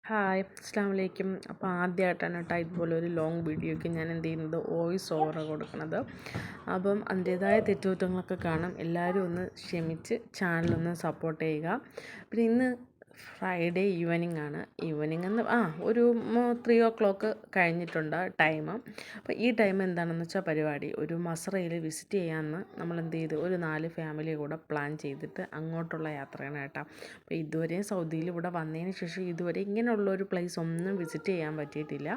Hi അസ്സലാമു അലൈക്കും. അപ്പോൾ ആദ്യമായിട്ടാണ് കേട്ടോ ഇതുപോലെ ഒരു ലോങ് വീഡിയോയ്ക്ക് ഞാൻ എന്ത് ചെയ്യുന്നത് വോയിസ് ഓവർ കൊടുക്കുന്നത്. അപ്പം അതിൻ്റേതായ തെറ്റുകുറ്റങ്ങളൊക്കെ കാണും. എല്ലാവരും ഒന്ന് ക്ഷമിച്ച് ചാനലൊന്ന് സപ്പോർട്ട് ചെയ്യുക. പിന്നെ ഇന്ന് ഫ്രൈഡേ ഈവനിങ് ആണ്. ഈവനിങ് എന്ന് ഒരു 3 o'clock കഴിഞ്ഞിട്ടുണ്ട് ടൈം. അപ്പോൾ ഈ ടൈം എന്താണെന്ന് വെച്ചാൽ പരിപാടി ഒരു മസ്രയിൽ വിസിറ്റ് ചെയ്യാമെന്ന് നമ്മൾ എന്ത് ചെയ്തു, ഒരു 4 ഫാമിലി കൂടെ പ്ലാൻ ചെയ്തിട്ട് അങ്ങോട്ടുള്ള യാത്രയാണ് കേട്ടോ. അപ്പോൾ ഇതുവരെ സൗദിയിൽ ഇവിടെ വന്നതിന് ശേഷം ഇതുവരെ ഇങ്ങനെയുള്ളൊരു പ്ലേസ് ഒന്നും വിസിറ്റ് ചെയ്യാൻ പറ്റിയിട്ടില്ല.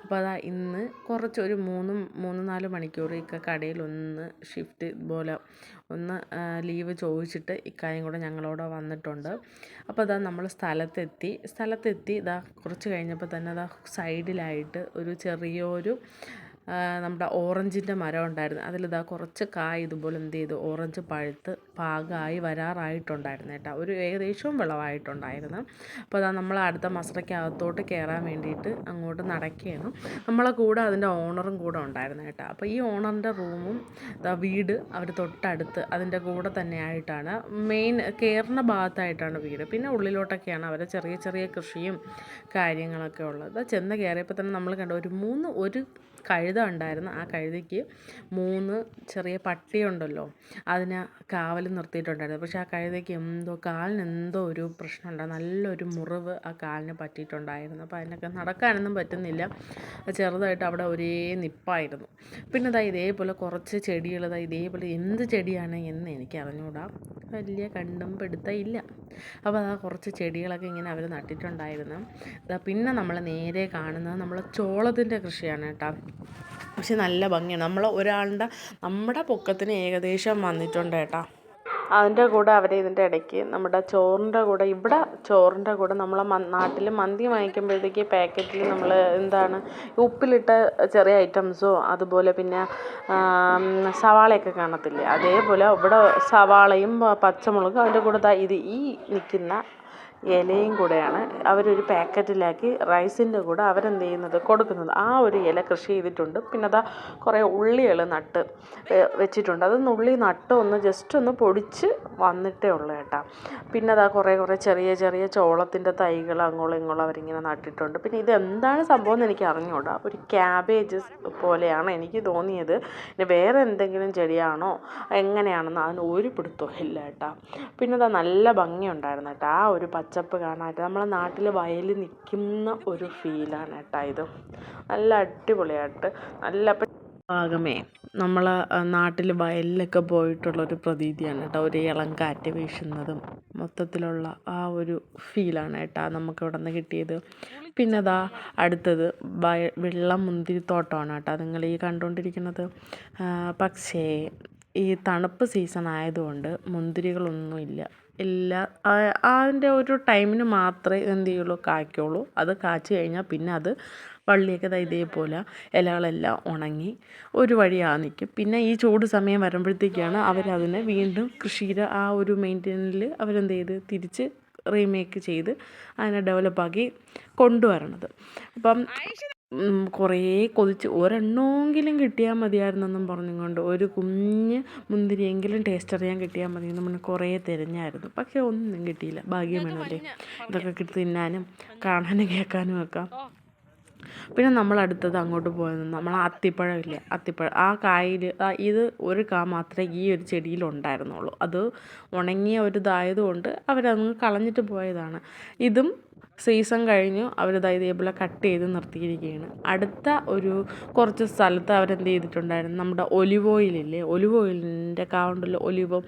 അപ്പോൾ അതാ ഇന്ന് കുറച്ച് ഒരു 3-4 മണിക്കൂർ കടയിലൊന്ന് ഷിഫ്റ്റ് പോലെ ഒന്ന് ലീവ് ചോദിച്ചിട്ട് ഇക്കായും കൂടെ ഞങ്ങളോട് വന്നിട്ടുണ്ട്. അപ്പോൾ അതാ നമ്മൾ സ്ഥലത്തെത്തി ഇതാ കുറച്ച് കഴിഞ്ഞപ്പോൾ തന്നെ അതാ സൈഡിലായിട്ട് ഒരു ചെറിയൊരു നമ്മുടെ ഓറഞ്ചിൻ്റെ മരം ഉണ്ടായിരുന്നു. അതിലിതാ കുറച്ച് കായ് ഇതുപോലെ എന്ത് ചെയ്തു, ഓറഞ്ച് പഴുത്ത് പാകമായി വരാറായിട്ടുണ്ടായിരുന്നു കേട്ടോ. ഒരു ഏകദേശവും വിളവായിട്ടുണ്ടായിരുന്നു. അപ്പോൾ അതാ നമ്മൾ അടുത്ത മസ്രയ്ക്കകത്തോട്ട് കയറാൻ വേണ്ടിയിട്ട് അങ്ങോട്ട് നടക്കുകയാണ്. നമ്മളെ കൂടെ അതിൻ്റെ ഓണറും കൂടെ ഉണ്ടായിരുന്നു കേട്ടോ. അപ്പോൾ ഈ ഓണറിൻ്റെ റൂമും വീട് അവർ തൊട്ടടുത്ത് അതിൻ്റെ കൂടെ തന്നെയായിട്ടാണ്, മെയിൻ കയറുന്ന ഭാഗത്തായിട്ടാണ് വീട്. പിന്നെ ഉള്ളിലോട്ടൊക്കെയാണ് അവരെ ചെറിയ ചെറിയ കൃഷിയും കാര്യങ്ങളൊക്കെ ഉള്ളത്. ചെന്ന് കയറിയപ്പോൾ തന്നെ നമ്മൾ കണ്ട ഒരു കഴുത ഉണ്ടായിരുന്നു. ആ കഴുതയ്ക്ക് 3 ചെറിയ പട്ടിയുണ്ടല്ലോ, അതിനെ കാവൽ നിർത്തിയിട്ടുണ്ടായിരുന്നു. പക്ഷേ ആ കഴുതയ്ക്ക് കാലിന് ഒരു പ്രശ്നമുണ്ടായിരുന്നു. നല്ലൊരു മുറിവ് ആ കാലിന് പറ്റിയിട്ടുണ്ടായിരുന്നു. അപ്പോൾ അതിനൊക്കെ നടക്കാനൊന്നും പറ്റുന്നില്ല. ചെറുതായിട്ട് അവിടെ ഒരേ നിപ്പായിരുന്നു. പിന്നെ ഇതേപോലെ കുറച്ച് ചെടികൾ ഇതേപോലെ എന്ത് ചെടിയാണ് എന്ന് എനിക്ക് അറിഞ്ഞുകൂടാ, വലിയ കണ്ടും പിടുത്തമില്ല. അപ്പോൾ കുറച്ച് ചെടികളൊക്കെ ഇങ്ങനെ അവർ നട്ടിട്ടുണ്ടായിരുന്നു. പിന്നെ നമ്മൾ നേരെ കാണുന്നത് നമ്മൾ ചോളത്തിൻ്റെ കൃഷിയാണ് കേട്ടോ. പക്ഷെ നല്ല ഭംഗിയാണ്. നമ്മുടെ പൊക്കത്തിന് ഏകദേശം വന്നിട്ടുണ്ട് കേട്ടോ. അതിൻ്റെ കൂടെ ഇതിൻ്റെ ഇടയ്ക്ക് നമ്മുടെ ചോറിൻ്റെ കൂടെ നമ്മളെ നാട്ടിൽ മന്തി വാങ്ങിക്കുമ്പോഴത്തേക്ക് പാക്കറ്റിൽ നമ്മൾ ഉപ്പിലിട്ട ചെറിയ ഐറ്റംസോ അതുപോലെ പിന്നെ സവാളയൊക്കെ കാണത്തില്ലേ, അതേപോലെ ഇവിടെ സവാളയും പച്ചമുളകും അതിൻ്റെ കൂടെ ഈ നിൽക്കുന്ന ഇലയും കൂടെയാണ് അവരൊരു പാക്കറ്റിലാക്കി റൈസിൻ്റെ കൂടെ അവരെന്ത് ചെയ്യുന്നത്, കൊടുക്കുന്നത്. ആ ഒരു ഇല കൃഷി ചെയ്തിട്ടുണ്ട്. പിന്നെ കുറേ ഉള്ളികൾ നട്ട് വെച്ചിട്ടുണ്ട്. ഉള്ളി നട്ട് ജസ്റ്റ് ഒന്ന് പൊടിച്ച് വന്നിട്ടേ ഉള്ളൂ കേട്ടോ. പിന്നെ കുറേ ചെറിയ ചെറിയ ചോളത്തിൻ്റെ തൈകൾ അങ്ങോളം ഇങ്ങോളം അവരിങ്ങനെ നട്ടിട്ടുണ്ട്. പിന്നെ ഇതെന്താണ് സംഭവം എന്ന് എനിക്ക് അറിഞ്ഞുകൂടാ, ഒരു ക്യാബേജ് പോലെയാണ് എനിക്ക് തോന്നിയത്. പിന്നെ വേറെ എന്തെങ്കിലും ചെടിയാണോ എങ്ങനെയാണെന്ന് അതിന് ഒരു പിടുത്തവും ഇല്ല കേട്ടോ. പിന്നെ നല്ല ഭംഗിയുണ്ടായിരുന്നു കേട്ടോ. ആ ഒരു പച്ചപ്പ് കാണാനായിട്ട് നമ്മളെ നാട്ടിൽ വയലിൽ നിൽക്കുന്ന ഒരു ഫീലാണ് കേട്ടോ. ഇത് നല്ല അടിപൊളിയായിട്ട് നല്ല ഭാഗമേ നമ്മളെ നാട്ടിൽ വയലിലൊക്കെ പോയിട്ടുള്ളൊരു പ്രതീതിയാണ് കേട്ടോ. ഒരു ഇളം കാറ്റ് വീശുന്നതും മൊത്തത്തിലുള്ള ആ ഒരു ഫീലാണ് കേട്ടോ നമുക്കിവിടെ നിന്ന് കിട്ടിയത്. പിന്നെ അടുത്തത് വെള്ളം മുന്തിരിത്തോട്ടമാണ് കേട്ടോ നിങ്ങൾ ഈ കണ്ടുകൊണ്ടിരിക്കുന്നത്. പക്ഷേ ഈ തണുപ്പ് സീസൺ ആയതുകൊണ്ട് മുന്തിരികളൊന്നുമില്ല. അതിൻ്റെ ഒരു ടൈമിന് മാത്രമേ എന്ത് ചെയ്യുള്ളൂ, കായ്ക്കുള്ളൂ. അത് കായ്ച്ചു കഴിഞ്ഞാൽ പിന്നെ അത് വള്ളിയൊക്കെ ഇതേപോലെ ഇലകളെല്ലാം ഉണങ്ങി ഒരു വഴിയായി നിൽക്കും. പിന്നെ ഈ ചൂട് സമയം വരുമ്പോഴത്തേക്കാണ് അവരതിനെ വീണ്ടും കൃഷിയുടെ ആ ഒരു മെയിൻ്റെനൻസിൽ അവരെന്ത് ചെയ്ത് തിരിച്ച് റീമേക്ക് ചെയ്ത് അതിനെ ഡെവലപ്പാക്കി കൊണ്ടുവരണത്. അപ്പം കുറേ കൊതിച്ച് ഒരെണ്ണമെങ്കിലും കിട്ടിയാൽ മതിയായിരുന്നെന്നും പറഞ്ഞുകൊണ്ട് ഒരു കുഞ്ഞ് മുന്തിരിയെങ്കിലും ടേസ്റ്റ് അറിയാൻ കിട്ടിയാൽ മതി നമ്മൾ കുറേ തിരഞ്ഞായിരുന്നു. പക്ഷേ ഒന്നും കിട്ടിയില്ല. ഭാഗ്യം വേണമല്ലേ ഇതൊക്കെ തിന്നാനും കാണാനും കേൾക്കാനും ഒക്കെ. പിന്നെ നമ്മൾ അടുത്തത് അങ്ങോട്ട് പോയത് നമ്മൾ അത്തിപ്പഴമില്ലേ, അത്തിപ്പഴം ആ കായിൽ ഇത് ഒരു കാ മാത്രമേ ഈ ഒരു ചെടിയിൽ ഉണ്ടായിരുന്നുള്ളൂ. അത് ഉണങ്ങിയ ഒരു ഇതായതുകൊണ്ട് അവരങ്ങ് കളഞ്ഞിട്ട് പോയതാണ്. ഇതും സീസൺ കഴിഞ്ഞു ഇതേപോലെ കട്ട് ചെയ്ത് നിർത്തിയിരിക്കുകയാണ്. അടുത്ത ഒരു കുറച്ച് സ്ഥലത്ത് അവരെന്ത് ചെയ്തിട്ടുണ്ടായിരുന്നു, നമ്മുടെ ഒലിവ് ഓയിലിൻ്റെ കാവുണ്ടല്ലോ, ഒലിവ്,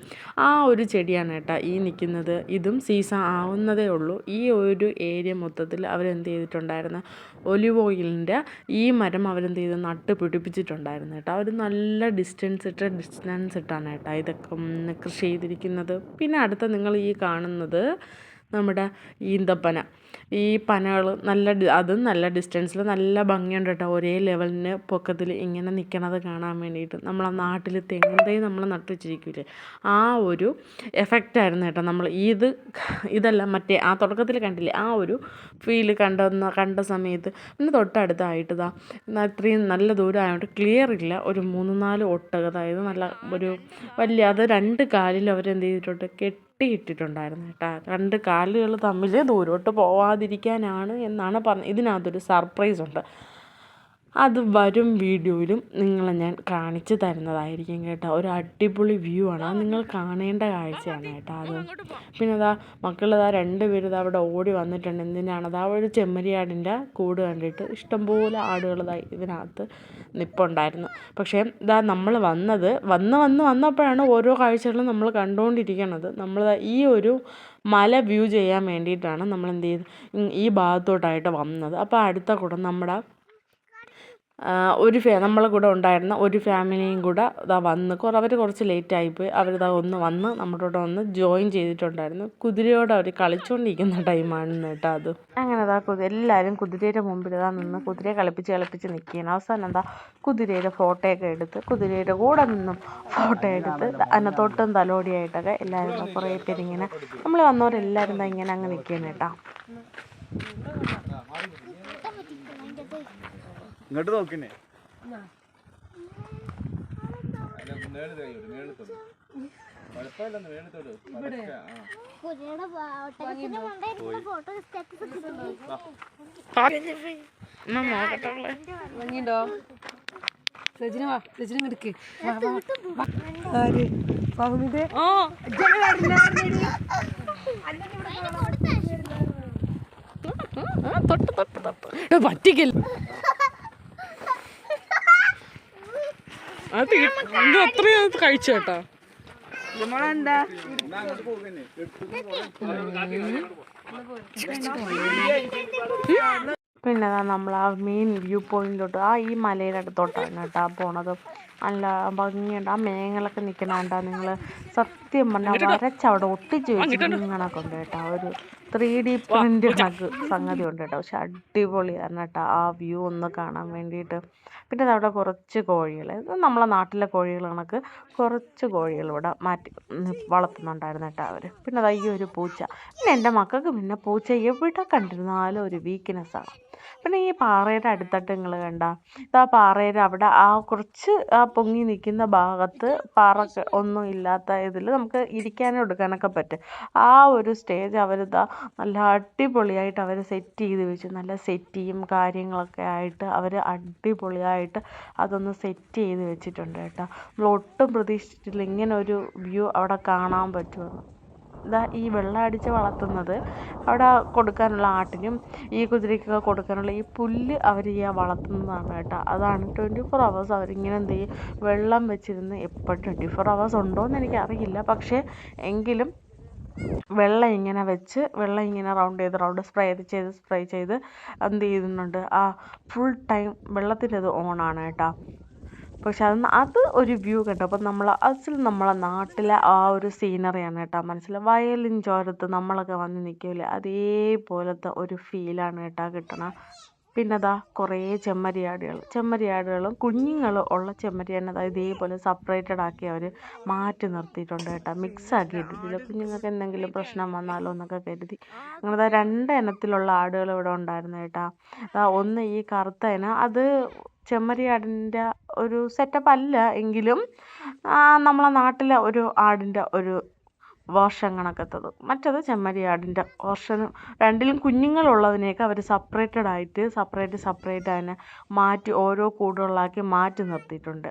ആ ഒരു ചെടിയാണ് കേട്ടോ ഈ നിൽക്കുന്നത്. ഇതും സീസൺ ആവുന്നതേ ഉള്ളൂ. ഈ ഒരു ഏരിയ മൊത്തത്തിൽ അവരെന്ത് ചെയ്തിട്ടുണ്ടായിരുന്നു, ഒലിവ് ഓയിലിൻ്റെ ഈ മരം അവരെന്ത് ചെയ്ത് നട്ട് പിടിപ്പിച്ചിട്ടുണ്ടായിരുന്നു കേട്ടോ. അവർ നല്ല ഡിസ്റ്റൻസ് ഇട്ടാണ് കേട്ടോ ഇതൊക്കെ കൃഷി ചെയ്തിരിക്കുന്നത്. പിന്നെ അടുത്ത നിങ്ങൾ ഈ കാണുന്നത് നമ്മുടെ ഈന്തപ്പന. ഈ പനകൾ അതും നല്ല ഡിസ്റ്റൻസിൽ നല്ല ഭംഗിയുണ്ട് കേട്ടോ. ഒരേ ലെവലിന് പൊക്കത്തിൽ ഇങ്ങനെ നിൽക്കണത് കാണാൻ വേണ്ടിയിട്ട്. നമ്മളെ നാട്ടിൽ തെങ്ങിൻ തൈ നമ്മൾ നട്ടു വെച്ചിരിക്കില്ലേ, ആ ഒരു എഫക്റ്റായിരുന്നു കേട്ടോ. നമ്മൾ ഇതല്ല മറ്റേ ആ തുടക്കത്തിൽ കണ്ടില്ലേ, ആ ഒരു ഫീല് കണ്ട സമയത്ത്. പിന്നെ തൊട്ടടുത്തായിട്ട് ഇത്രയും നല്ല ദൂരമായതുകൊണ്ട് ക്ലിയർ ഇല്ല, ഒരു 3-4 ഒട്ടകം, അതായത് നല്ല ഒരു വലിയ, അത് 2 കാലിൽ അവരെന്ത് ചെയ്തിട്ടുണ്ട്, കെട്ടിയിട്ടിട്ടുണ്ടായിരുന്നു കേട്ടോ. 2 കാലുകൾ തമ്മിൽ ദൂരോട്ട് പോവാതിരിക്കാനാണ് എന്നാണ് പറഞ്ഞത്. ഇതിനകത്തൊരു സർപ്രൈസ് ഉണ്ട്. അത് വരും വീഡിയോയിലും നിങ്ങളെ ഞാൻ കാണിച്ചു തരുന്നതായിരിക്കും കേട്ടോ. ഒരു അടിപൊളി വ്യൂ ആണ്, അത് നിങ്ങൾ കാണേണ്ട കാഴ്ചയാണ് കേട്ടോ അത്. പിന്നെ അതാ മക്കളിതാ 2 പേര് അവിടെ ഓടി വന്നിട്ടുണ്ട്. എന്തിനാണ് അതാ ഒരു ചെമ്മരിയാടിൻ്റെ കൂട് കണ്ടിട്ട് ഇഷ്ടംപോലെ ആടുകൾ ഇതിനകത്ത് നിൽപ്പുണ്ടായിരുന്നു. പക്ഷേ ഇതാ നമ്മൾ വന്നപ്പോഴാണ് ഓരോ കാഴ്ചകളും നമ്മൾ കണ്ടുകൊണ്ടിരിക്കണത്. നമ്മൾ ഈ ഒരു മല വ്യൂ ചെയ്യാൻ വേണ്ടിയിട്ടാണ് നമ്മൾ എന്ത് ചെയ്ത് ഈ ഭാഗത്തോട്ടായിട്ട് വന്നത്. അപ്പോൾ അടുത്ത കൂടെ നമ്മുടെ നമ്മളെ കൂടെ ഉണ്ടായിരുന്ന ഒരു ഫാമിലിയും കൂടെ ഇതാ വന്ന് അവർ കുറച്ച് ലേറ്റായിപ്പോയി. അവരിതാ വന്ന് നമ്മുടെ കൂടെ വന്ന് ജോയിൻ ചെയ്തിട്ടുണ്ടായിരുന്നു. കുതിരയോടെ അവർ കളിച്ചുകൊണ്ടിരിക്കുന്ന ടൈമാണ് കേട്ടോ അത്. അങ്ങനെ അതാ എല്ലാവരും കുതിരയുടെ മുമ്പിൽ ഇതാ നിന്ന് കുതിരയെ കളിപ്പിച്ച് നിൽക്കുകയാണ്. അവസാനം എന്താ കുതിരയുടെ ഫോട്ടോയൊക്കെ എടുത്ത് കുതിരയുടെ കൂടെ നിന്നും ഫോട്ടോ എടുത്ത് അതിനെ തൊട്ടും തലോടിയായിട്ടൊക്കെ എല്ലാവരും കുറേ പേരിങ്ങനെ നമ്മൾ വന്നവരെല്ലാവരും ഇങ്ങനെ അങ്ങ് നിൽക്കുകയാണ് കേട്ടോ. ഇങ്ങോട്ട് നോക്കിനെ പറ്റിക്കൽ അത് അത്രയും കഴിച്ചു കേട്ടോ. പിന്നെ നമ്മൾ ആ മെയിൻ വ്യൂ പോയിന്റിലോട്ട് ഈ മലയുടെ അടുത്തോട്ടാണ് കേട്ടോ പോണത്. നല്ല ഭംഗിയുണ്ട്. ആ മേഘങ്ങളൊക്കെ നിൽക്കണ നിങ്ങൾ സത്യം പറഞ്ഞാൽ വരച്ചവിടെ ഒട്ടിച്ച് വെച്ചിരിക്കണൊക്കെ ഉണ്ട് കേട്ടോ. ഒരു 3D പ്രിൻ്റ് കണക്ക് സംഗതി ഉണ്ട് കേട്ടോ. പക്ഷെ അടിപൊളിയാണ് കേട്ടോ ആ വ്യൂ ഒന്ന് കാണാൻ വേണ്ടിയിട്ട്. പിന്നെ അവിടെ കുറച്ച് കോഴികൾ, നമ്മളെ നാട്ടിലെ കോഴികൾ കണക്ക് കുറച്ച് കോഴികൾ ഇവിടെ മാറ്റി വളർത്തുന്നുണ്ടായിരുന്നു കേട്ടോ അവർ. പിന്നെ ഈ ഒരു പൂച്ച. പിന്നെ എൻ്റെ മക്കൾക്ക് പിന്നെ പൂച്ച എവിടെ കണ്ടിരുന്നാലും ഒരു വീക്ക്നെസ്സാണ്. പിന്നെ ഈ പാറയുടെ അടുത്തിട്ട് നിങ്ങൾ കണ്ട ഇതാ പാറയുടെ അവിടെ കുറച്ച് പൊങ്ങി നിൽക്കുന്ന ഭാഗത്ത് പാറ ഒന്നും ഇല്ലാത്ത ഇതിൽ നമുക്ക് ഇരിക്കാനും എടുക്കാനൊക്കെ പറ്റും. ആ ഒരു സ്റ്റേജ് അവരിതാ നല്ല അടിപൊളിയായിട്ട് അവർ സെറ്റ് ചെയ്ത് വെച്ചു. നല്ല സെറ്റിയും കാര്യങ്ങളൊക്കെ ആയിട്ട് അവർ അടിപൊളിയായിട്ട് അതൊന്ന് സെറ്റ് ചെയ്ത് വെച്ചിട്ടുണ്ട് കേട്ടോ. നമ്മൾ ഒട്ടും പ്രതീക്ഷിച്ചിട്ടില്ല ഇങ്ങനെ ഒരു വ്യൂ അവിടെ കാണാൻ പറ്റുമെന്ന്. ഇതാ ഈ വെള്ളം അടിച്ച് വളർത്തുന്നത് അവിടെ കൊടുക്കാനുള്ള ആട്ടിനും ഈ കുതിരയ്ക്കൊക്കെ കൊടുക്കാനുള്ള ഈ പുല്ല് അവർ വളർത്തുന്നതാണ് കേട്ടോ. അതാണ് 24 hours അവരിങ്ങനെ എന്ത് ചെയ്യും വെള്ളം വെച്ചിരുന്ന് എപ്പോഴും 24 hours ഉണ്ടോയെന്ന് എനിക്കറിയില്ല. പക്ഷേ എങ്കിലും വെള്ളം ഇങ്ങനെ വെച്ച് വെള്ളം ഇങ്ങനെ റൗണ്ട് സ്പ്രേ ചെയ്ത് എന്ത് ചെയ്യുന്നുണ്ട് ഫുൾ ടൈം വെള്ളത്തിൻ്റെ അത് ഓണാണ് കേട്ടോ. പക്ഷെ അത് ഒരു വ്യൂ കേട്ടോ. അപ്പം നമ്മളെ നാട്ടിലെ ആ ഒരു സീനറിയാണ് കേട്ടോ മനസ്സിലായി. വയലിൻ ചോരത്ത് നമ്മളൊക്കെ വന്ന് നിൽക്കില്ലേ അതേപോലത്തെ ഒരു ഫീലാണ് കേട്ടോ കിട്ടണം. പിന്നെ കുറേ ചെമ്മരിയാടുകളും കുഞ്ഞുങ്ങളും ഉള്ള ചെമ്മരിയാടിനെ ഇതേപോലെ സെപ്പറേറ്റഡ് ആക്കി അവർ മാറ്റി നിർത്തിയിട്ടുണ്ട് കേട്ടോ. മിക്സ് ആക്കിയിട്ടില്ല. കുഞ്ഞുങ്ങൾക്ക് എന്തെങ്കിലും പ്രശ്നം വന്നാലോ എന്നൊക്കെ കരുതി. അങ്ങനെ 2 ഇനത്തിലുള്ള ആടുകൾ ഇവിടെ ഉണ്ടായിരുന്നു കേട്ടോ. ഒന്ന് ഈ കറുത്ത ഇനം, അത് ചെമ്മരിയാടിൻ്റെ ഒരു സെറ്റപ്പ് അല്ല എങ്കിലും നമ്മളെ നാട്ടിലെ ഒരു ആടിൻ്റെ ഒരു വേർഷൻ കണക്കത്തത്. മറ്റത് ചെമ്മരിയാടിൻ്റെ വേർഷനും. രണ്ടിലും കുഞ്ഞുങ്ങളുള്ളതിനെയൊക്കെ അവർ സെപ്പറേറ്റ് അതിനെ മാറ്റി ഓരോ കൂടുകളിലാക്കി മാറ്റി നിർത്തിയിട്ടുണ്ട്.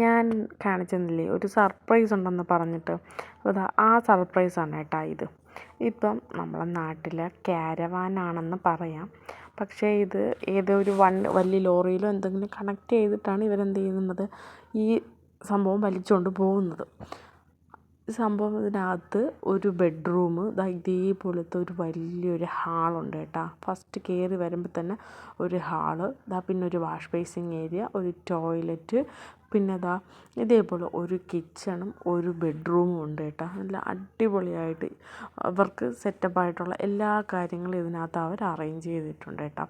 ഞാൻ കാണിച്ചെന്നില്ലേ ഒരു സർപ്രൈസ് ഉണ്ടെന്ന് പറഞ്ഞിട്ട്. ആ സർപ്രൈസാണ് കേട്ടോ ഇത്. ഇപ്പം നമ്മളെ നാട്ടിലെ ക്യാരവാനാണെന്ന് പറയാം. പക്ഷേ ഇത് ഏതോ ഒരു വലിയ ലോറിയിലോ എന്തെങ്കിലും കണക്ട് ചെയ്തിട്ടാണ് ഇവരെന്ത് ചെയ്യുന്നത് ഈ സംഭവം വലിച്ചുകൊണ്ട് പോകുന്നത്. ഇതിനകത്ത് ഒരു ബെഡ്റൂം ഇതേപോലത്തെ ഒരു വലിയൊരു ഹാളുണ്ട് കേട്ടോ. ഫസ്റ്റ് കയറി വരുമ്പോൾ തന്നെ ഒരു ഹാള്, പിന്നെ ഒരു വാഷ് ബേസിങ് ഏരിയ, ഒരു ടോയ്ലറ്റ്, പിന്നെ ഇതേപോലെ ഒരു കിച്ചണും ഒരു ബെഡ്റൂമും ഉണ്ട് കേട്ടോ. നല്ല അടിപൊളിയായിട്ട് അവർക്ക് സെറ്റപ്പായിട്ടുള്ള എല്ലാ കാര്യങ്ങളും ഇതിനകത്ത് അവർ അറേഞ്ച് ചെയ്തിട്ടുണ്ട് കേട്ടോ.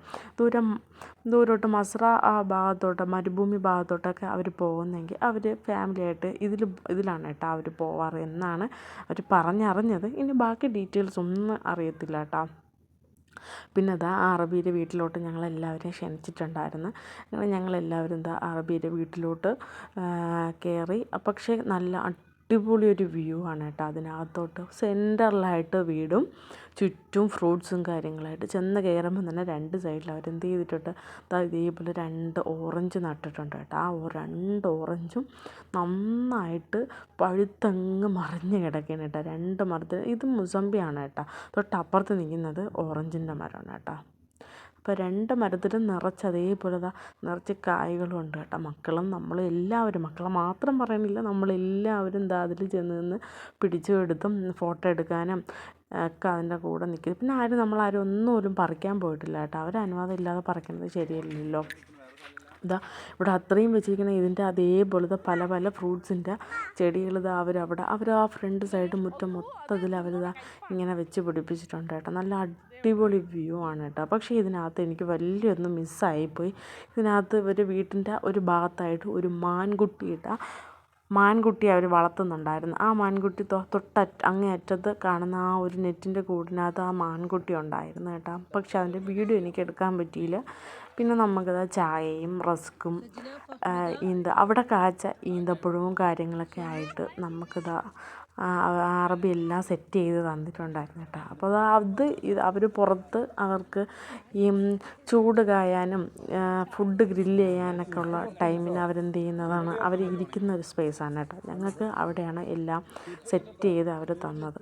ദൂരോട്ട് മസ്ര ആ ഭാഗത്തോട്ട് മരുഭൂമി ഭാഗത്തോട്ടൊക്കെ അവർ പോകുന്നെങ്കിൽ അവർ ഫാമിലിയായിട്ട് ഇതിലാണ് കേട്ടോ അവർ പോവാറ് എന്നാണ് അവർ പറഞ്ഞറിഞ്ഞത്. ഇനി ബാക്കി ഡീറ്റെയിൽസ് ഒന്നും അറിയത്തില്ല കേട്ടോ. പിന്നെ അറബിയുടെ വീട്ടിലോട്ട് ഞങ്ങളെല്ലാവരെയും ക്ഷണിച്ചിട്ടുണ്ടായിരുന്നു. അങ്ങനെ ഞങ്ങളെല്ലാവരും അറബിയുടെ വീട്ടിലോട്ട് കയറി. പക്ഷേ നല്ല അടിപൊളി ഒരു വ്യൂ ആണ് കേട്ടോ. അതിനകത്തോട്ട് സെൻറ്ററിലായിട്ട് വീടും ചുറ്റും ഫ്രൂട്ട്സും കാര്യങ്ങളായിട്ട് ചെന്ന് കയറുമ്പോൾ തന്നെ 2 സൈഡിൽ അവരെന്ത് ചെയ്തിട്ടുണ്ട്, ഇതേപോലെ 2 ഓറഞ്ച് നട്ടിട്ടുണ്ട് കേട്ടോ. ആ 2 ഓറഞ്ചും നന്നായിട്ട് പഴുത്തങ്ങ് മറിഞ്ഞ് കിടക്കുകയാണ് കേട്ടോ. 2 മരത്തിൽ ഇത് മുസമ്പിയാണ് കേട്ടോ. തൊട്ടപ്പുറത്ത് നിൽക്കുന്നത് ഓറഞ്ചിൻ്റെ മരമാണ് കേട്ടോ. അപ്പോൾ 2 മരത്തിലും നിറച്ച് അതേപോലെ നിറച്ച് കായ്കളും ഉണ്ട് കേട്ടോ. മക്കളും നമ്മളും എല്ലാവരും, മക്കളെ മാത്രം പറയണില്ല, നമ്മളെല്ലാവരും അതിൽ ചെന്ന് നിന്ന് പിടിച്ചും എടുത്തും ഫോട്ടോ എടുക്കാനും ഒക്കെ അതിൻ്റെ കൂടെ നിൽക്കും. പിന്നെ നമ്മളാരും ഒന്നുപോലും പറിക്കാൻ പോയിട്ടില്ല കേട്ടോ. അവരനുവാദം ഇല്ലാതെ പറിക്കുന്നത് ശരിയല്ലല്ലോ. ഇവിടെ അത്രയും വെച്ചിരിക്കുന്ന ഇതിൻ്റെ അതേപോലത്തെ പല പല ഫ്രൂട്ട്സിൻ്റെ ചെടികൾ അവർ ആ ഫ്രണ്ട് സൈഡ് മുറ്റം മൊത്തത്തിൽ ഇങ്ങനെ വെച്ച് പിടിപ്പിച്ചിട്ടുണ്ട് കേട്ടോ. നല്ല അടിപൊളി വ്യൂ ആണ് കേട്ടോ. പക്ഷേ ഇതിനകത്ത് എനിക്ക് വലിയൊന്ന് മിസ്സായിപ്പോയി. ഇതിനകത്ത് ഒരു വീട്ടിൻ്റെ ഒരു ഭാഗത്തായിട്ട് ഒരു മാൻകുട്ടി അവർ വളർത്തുന്നുണ്ടായിരുന്നു. ആ മാൻകുട്ടി അങ്ങേ അറ്റത്ത് കാണുന്ന ആ ഒരു നെറ്റിൻ്റെ കൂടിനകത്ത് ആ മാൻകുട്ടി ഉണ്ടായിരുന്നു കേട്ടോ. പക്ഷെ അതിൻ്റെ വീഡിയോ എനിക്ക് എടുക്കാൻ പറ്റിയില്ല. പിന്നെ നമുക്കത് ചായയും റസ്ക്കും അവിടെ കാച്ച ഈന്തപ്പഴവും കാര്യങ്ങളൊക്കെ ആയിട്ട് നമുക്കിതാ അറബി എല്ലാം സെറ്റ് ചെയ്ത് തന്നിട്ടുണ്ടായിരുന്നു കേട്ടോ. അപ്പോൾ അവർ പുറത്ത് അവർക്ക് ഈ ചൂട് കായാനും ഫുഡ് ഗ്രില്ല് ചെയ്യാനൊക്കെ ഉള്ള ടൈമിന് അവരെന്ത് ചെയ്യുന്നതാണ്, അവർ ഇരിക്കുന്ന ഒരു സ്പേസാണ് കേട്ടോ. ഞങ്ങൾക്ക് അവിടെയാണ് എല്ലാം സെറ്റ് ചെയ്ത് അവർ തന്നത്.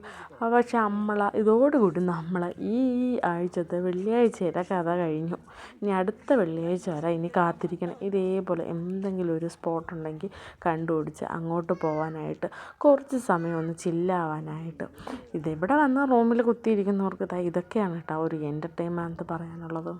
പക്ഷേ ഇതോടുകൂടി ഈ ആഴ്ചത്തെ വെള്ളിയാഴ്ചയുടെ കഥ കഴിഞ്ഞു. ഇനി അടുത്ത വെള്ളിയാഴ്ച വരെ ഇനി കാത്തിരിക്കണം. ഇതേപോലെ എന്തെങ്കിലും ഒരു സ്പോട്ട് ഉണ്ടെങ്കിൽ കണ്ടുപിടിച്ച് അങ്ങോട്ട് പോകാനായിട്ട്, കുറച്ച് സമയം ഒന്ന് ചില്ലാവാനായിട്ട്. ഇതിവിടെ വന്ന് റൂമിൽ കുത്തിയിരിക്കുന്നവർക്ക് ഇതൊക്കെയാണ് കേട്ടോ ഒരു എൻ്റർടൈൻമെൻറ്റ് പറയാനുള്ളത്.